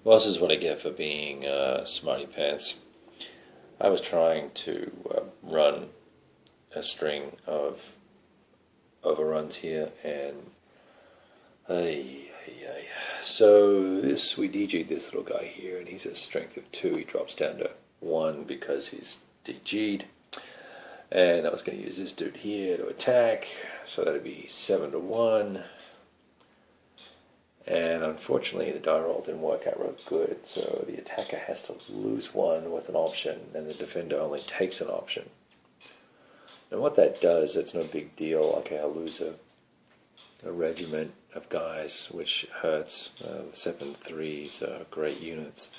Well, this is what I get for being smarty pants. I was trying to run a string of overruns here, and so we DG'd this little guy here, and he's a strength of 2. He drops down to 1 because he's DG'd, and I was going to use this dude here to attack, so that'd be 7 to 1. And unfortunately, the die roll didn't work out real good, so the attacker has to lose 1 with an option, and the defender only takes an option. And what that does, it's no big deal. Okay, I'll lose a regiment of guys, which hurts. 7-3s are great units.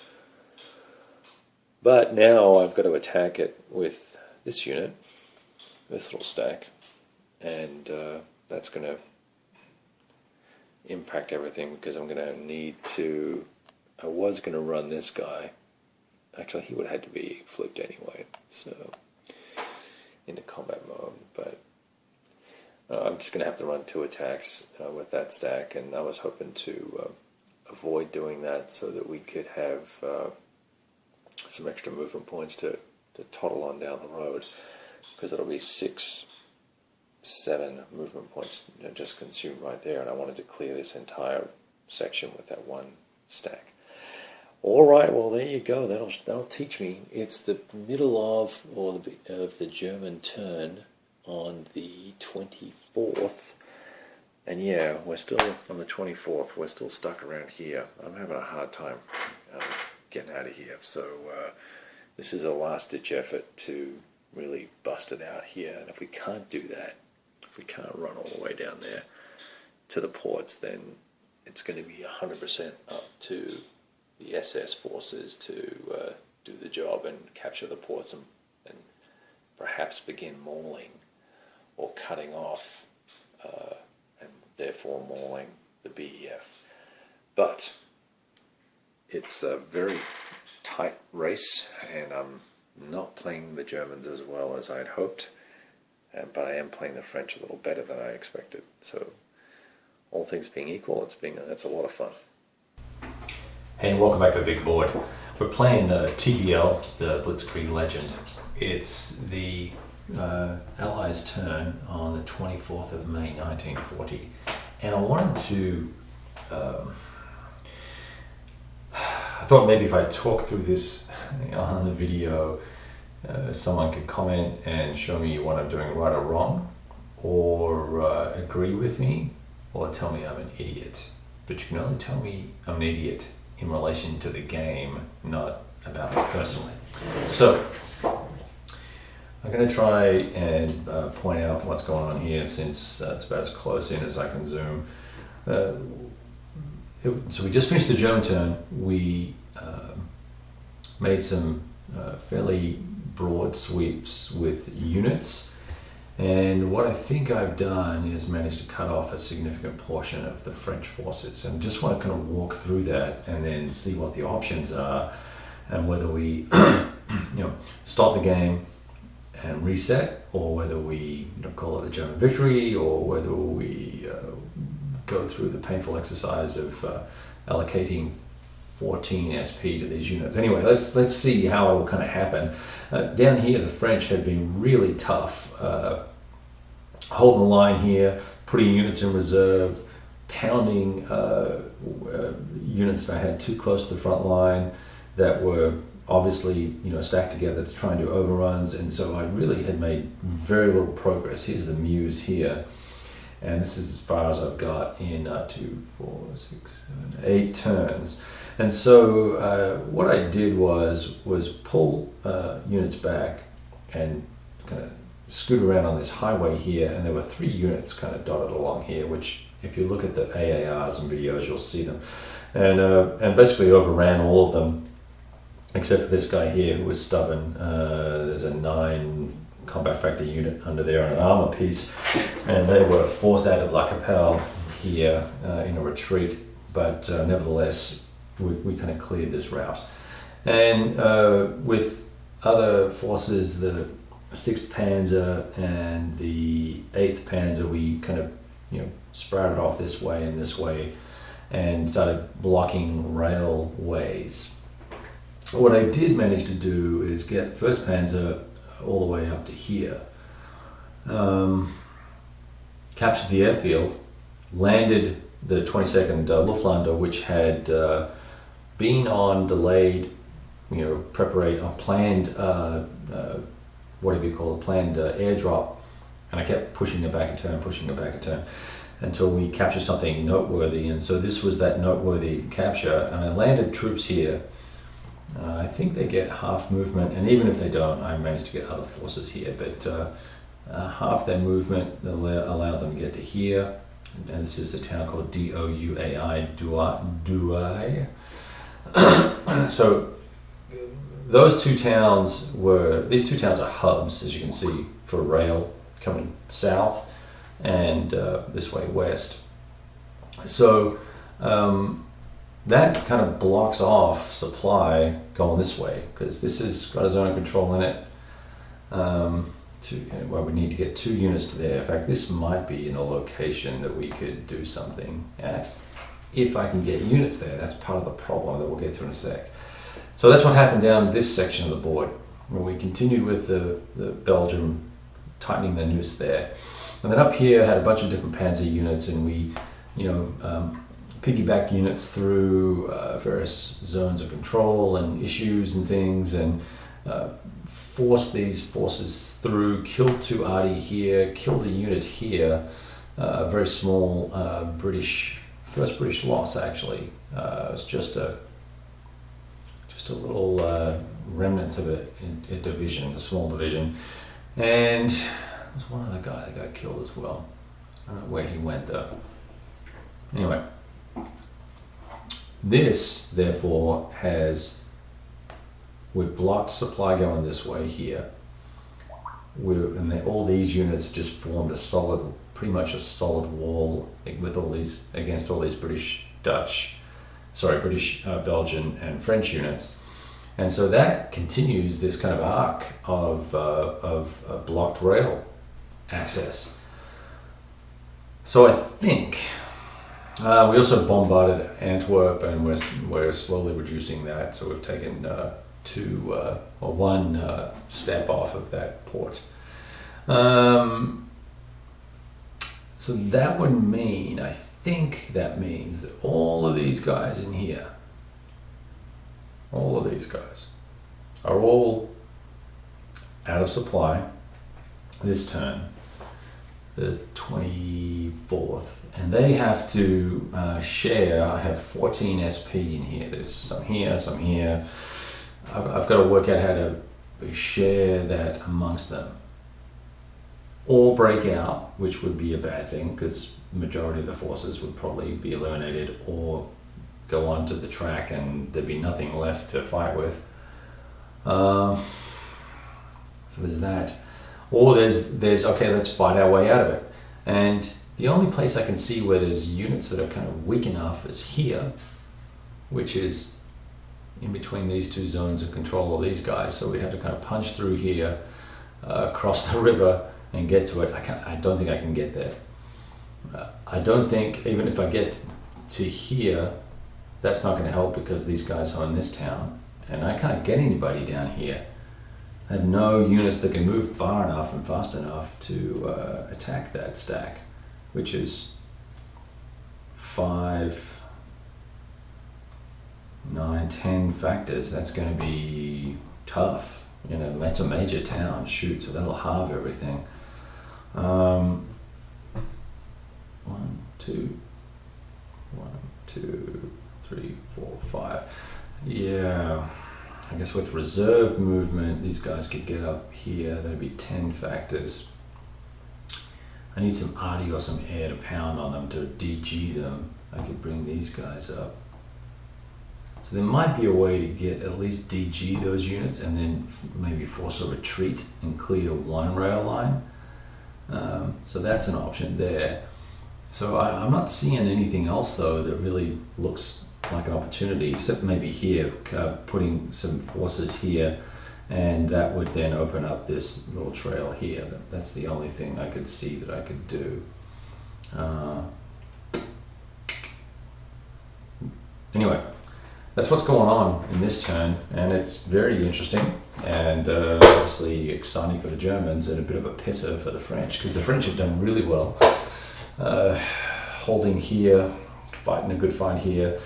But now I've got to attack it with this unit, this little stack, and that's going to impact everything because I'm going to need to. I was going to run this guy. Actually, he would have had to be flipped anyway, so into combat mode. But I'm just going to have to run 2 attacks with that stack, and I was hoping to avoid doing that so that we could have some extra movement points to toddle on down the road, because it'll be 6-7 movement points just consumed right there, and I wanted to clear this entire section with that 1 stack. All right, well there you go. That'll teach me. It's the middle of the German turn on the 24th, and yeah, we're still on the 24th. We're still stuck around here. I'm having a hard time getting out of here. So this is a last-ditch effort to really bust it out here. And if we can't do that, if we can't run all the way down there to the ports, then it's going to be 100% up to the SS forces to do the job and capture the ports and perhaps begin mauling or cutting off and therefore mauling the BEF. But it's a very tight race, and I'm not playing the Germans as well as I'd hoped, but I am playing the French a little better than I expected. So all things being equal, that's a lot of fun. Hey, and welcome back to the big board. We're playing TBL, the Blitzkrieg Legend. It's the Allies' turn on the 24th of May 1940, and I wanted to I thought maybe if I talk through this on the video, someone could comment and show me what I'm doing right or wrong, or agree with me, or tell me I'm an idiot. But you can only tell me I'm an idiot in relation to the game, not about me personally. So I'm going to try and point out what's going on here, since it's about as close in as I can zoom. So we just finished the German turn. We made some fairly broad sweeps with units, and what I think I've done is managed to cut off a significant portion of the French forces, and just want to kind of walk through that and then see what the options are, and whether we stop the game and reset, or whether we call it a German victory, or whether we go through the painful exercise of allocating 14 SP to these units. Anyway, let's see how it will kind of happen. Down here, the French had been really tough, holding the line here, putting units in reserve, pounding units that I had too close to the front line that were obviously stacked together to try and do overruns, and so I really had made very little progress. Here's the Muse here, and this is as far as I've got in 2, 4, 6, 7, 8 turns. And so what I did was pull units back and kind of scoot around on this highway here, and there were 3 units kind of dotted along here, which if you look at the AARs and videos, you'll see them, and basically overran all of them except for this guy here who was stubborn. There's a 9 combat factor unit under there and an armor piece, and they were forced out of La Capelle here in a retreat, but nevertheless we kind of cleared this route. And with other forces, the 6th Panzer and the 8th Panzer, we kind of sprouted off this way and this way, and started blocking railways. What I did manage to do is get 1st Panzer all the way up to here, captured the airfield, landed the 22nd Luftlandau, which had been on delayed, planned, planned airdrop, and I kept pushing it back a turn, until we captured something noteworthy. And so this was that noteworthy capture, and I landed troops here. I think they get half movement, and even if they don't, I managed to get other forces here, but half their movement allow them to get to here. And this is a town called Douai, Douai. So these two towns are hubs, as you can see, for rail coming south and this way west. So that kind of blocks off supply going this way, because this has got a zone of control in it. We need to get 2 units to there. In fact, this might be in a location that we could do something at, if I can get units there. That's part of the problem that we'll get to in a sec. So that's what happened down this section of the board, where we continued with the Belgium tightening the noose there. And then up here had a bunch of different Panzer units, and we, piggyback units through various zones of control and issues and things, and forced these forces through, killed 2 Arty here, killed a unit here, a very small first British loss actually. It was just a little remnants of a division, a small division, and there was one other guy that got killed as well. I don't know where he went though. Anyway, this therefore we've blocked supply going this way here. All these units just formed pretty much a solid wall with against all these Belgian and French units. And so that continues this kind of arc of blocked rail access. So I think we also bombarded Antwerp, and we're slowly reducing that. So we've taken one step off of that port. So that would mean, I think that means that all of these guys in here, all of these guys are all out of supply this turn, the 24th, and they have to share. I have 14 SP in here. There's some here, some here. I've got to work out how to share that amongst them. Or break out, which would be a bad thing, because the majority of the forces would probably be eliminated, or go onto the track and there'd be nothing left to fight with. So there's that. Or there's okay, let's fight our way out of it. And the only place I can see where there's units that are kind of weak enough is here, which is in between these 2 zones of control of these guys. So we'd have to kind of punch through here, across the river, and get to it. I don't think I can get there. I don't think, even if I get to here, that's not going to help, because these guys are in this town, and I can't get anybody down here. I have no units that can move far enough and fast enough to attack that stack, which is 5, 9, 10 factors. That's going to be tough. That's a major town. Shoot, so that'll halve everything. 1, 2, 3, 4, 5. Yeah, I guess with reserve movement, these guys could get up here. That'd be 10 factors. I need some arty or some air to pound on them, to DG them. I could bring these guys up. So there might be a way to get at least DG those units, and then maybe force a retreat and clear one rail line. So that's an option there. So I'm not seeing anything else though that really looks like an opportunity, except maybe here, putting some forces here, and that would then open up this little trail here. That's the only thing I could see that I could do. anyway, that's what's going on in this turn, and it's very interesting and obviously exciting for the Germans and a bit of a pisser for the French, because the French have done really well holding here, fighting a good fight here,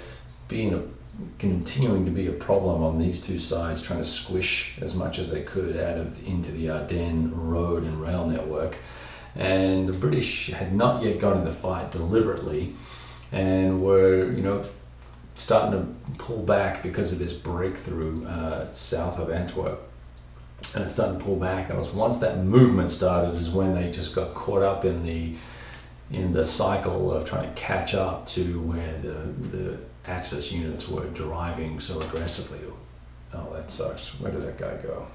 continuing to be a problem on these two sides, trying to squish as much as they could into the Ardennes road and rail network. And the British had not yet got in the fight deliberately, and were, starting to pull back because of this breakthrough south of Antwerp. And it's starting to pull back. And it was once that movement started is when they just got caught up in the cycle of trying to catch up to where the Axis units were driving so aggressively. Oh, that sucks. Where did that guy go?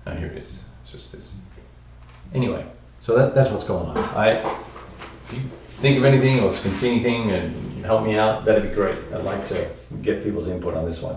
Oh, here he is. It's just this. Anyway, so that's what's going on. If you think of anything or can see anything and help me out, that'd be great. I'd like to get people's input on this one.